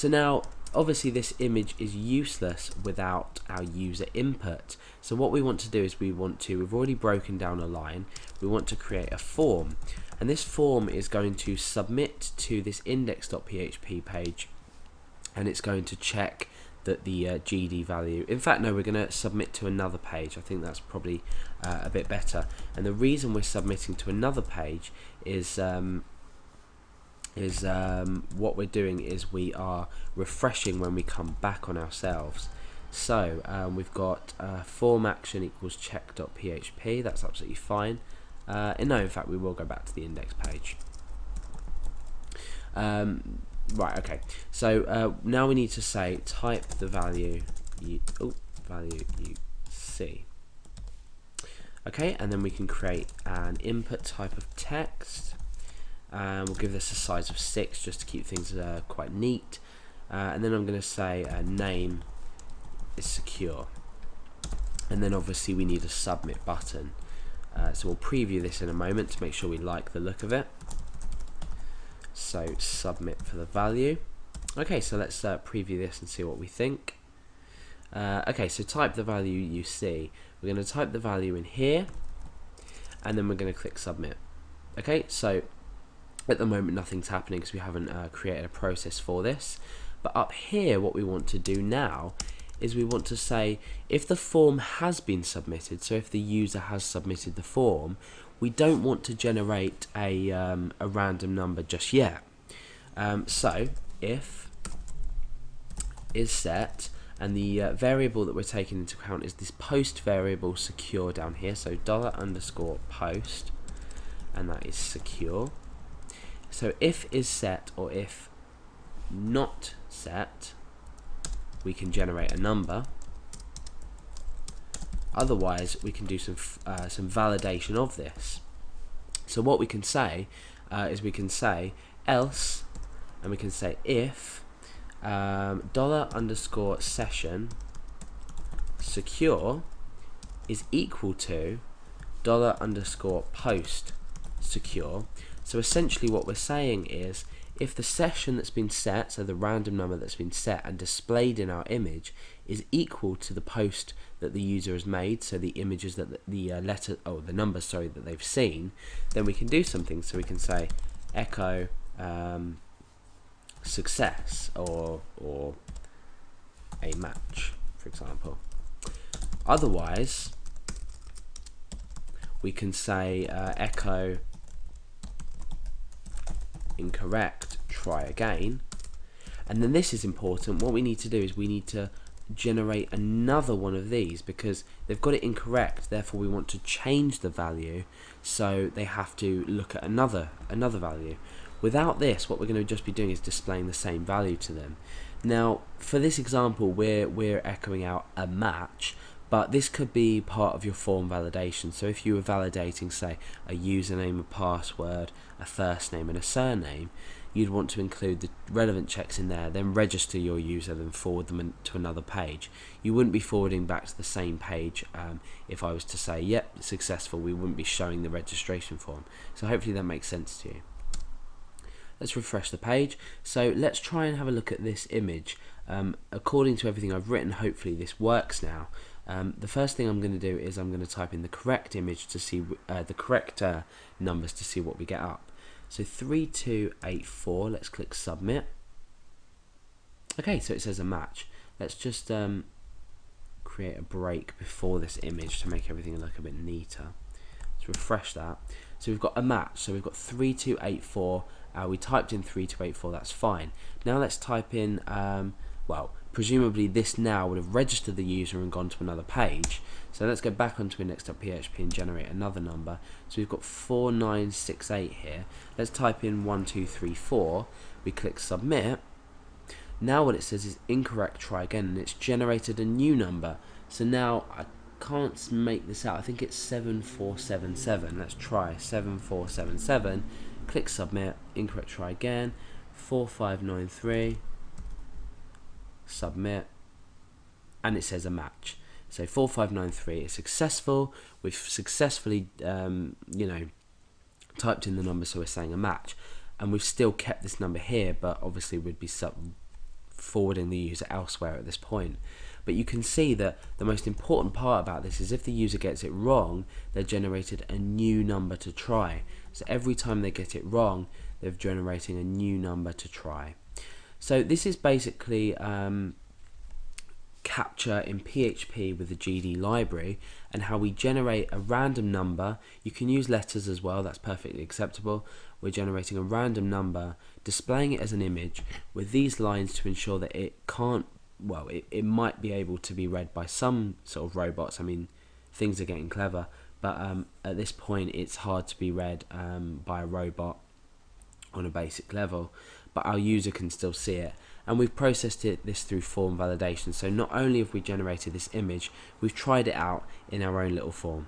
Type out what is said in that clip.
So now obviously this image is useless without our user input. So what we want to do is we've already broken down a line, we want to create a form, and this form is going to submit to this index.php page, and it's going to check that the GD value, in fact no, we're going to submit to another page. I think that's probably a bit better, and the reason we're submitting to another page is what we're doing is we are refreshing when we come back on ourselves. So we've got form action equals check.php, that's absolutely fine. And no, in fact we will go back to the index page. Right, okay, so now we need to say type the value you see. Okay, and then we can create an input type of text. We'll give this a size of 6 just to keep things quite neat, and then I'm going to say name is secure, and then obviously we need a submit button, so we'll preview this in a moment to make sure we like the look of it. So submit for the value. Okay, so let's preview this and see what we think. Okay, so type the value you see. We're going to type the value in here, and then we're going to click submit. Okay, so at the moment nothing's happening because we haven't created a process for this, but up here what we want to do now is we want to say if the form has been submitted, so if the user has submitted the form, we don't want to generate a random number just yet. So if is set, and the variable that we're taking into account is this post variable secure down here, so $_post, and that is secure. So if is set or if not set, we can generate a number. Otherwise we can do some validation of this. So what we can say is we can say else, and we can say if $_session secure is equal to $_post secure. So essentially what we're saying is if the session that's been set, so the random number that's been set and displayed in our image, is equal to the post that the user has made, so the images that the numbers that they've seen, then we can do something. So we can say echo success or a match, for example. Otherwise we can say echo incorrect, try again. And then this is important. What we need to do is we need to generate another one of these because they've got it incorrect, therefore we want to change the value, so they have to look at another value. Without this, what we're going to just be doing is displaying the same value to them. Now for this example we're echoing out a match, but this could be part of your form validation. So if you were validating, say, a username, a password, a first name and a surname, you'd want to include the relevant checks in there, then register your user, then forward them to another page. You wouldn't be forwarding back to the same page. If I was to say, yep, successful, we wouldn't be showing the registration form. So hopefully that makes sense to you. Let's refresh the page. So let's try and have a look at this image. According to everything I've written, hopefully this works now. The first thing I'm going to do is I'm going to type in the correct image to see the correct numbers to see what we get up. So 3284, let's click submit. Okay, so it says a match. Let's just create a break before this image to make everything look a bit neater. Let's refresh that. So we've got a match, so we've got 3284, we typed in 3284, that's fine. Now let's type in, well, presumably this now would have registered the user and gone to another page. So let's go back onto index.php and generate another number. So we've got 4968 here. Let's type in 1234. We click submit. Now what it says is incorrect, try again, and it's generated a new number. So now I can't make this out. I think it's 7477. Let's try 7477. Click submit. Incorrect, try again. 4593. Submit, and it says a match. So 4593 is successful. We've successfully typed in the number, so we're saying a match, and we've still kept this number here, but obviously we'd be forwarding the user elsewhere at this point. But you can see that the most important part about this is if the user gets it wrong, they're generated a new number to try. So every time they get it wrong, they're generating a new number to try. So this is basically Captcha in PHP with the GD library, and how we generate a random number. You can use letters as well, that's perfectly acceptable. We're generating a random number, displaying it as an image with these lines to ensure that it can't, well, it might be able to be read by some sort of robots. I mean, things are getting clever, but at this point it's hard to be read by a robot on a basic level, but our user can still see it. And we've processed this through form validation. So not only have we generated this image, we've tried it out in our own little form.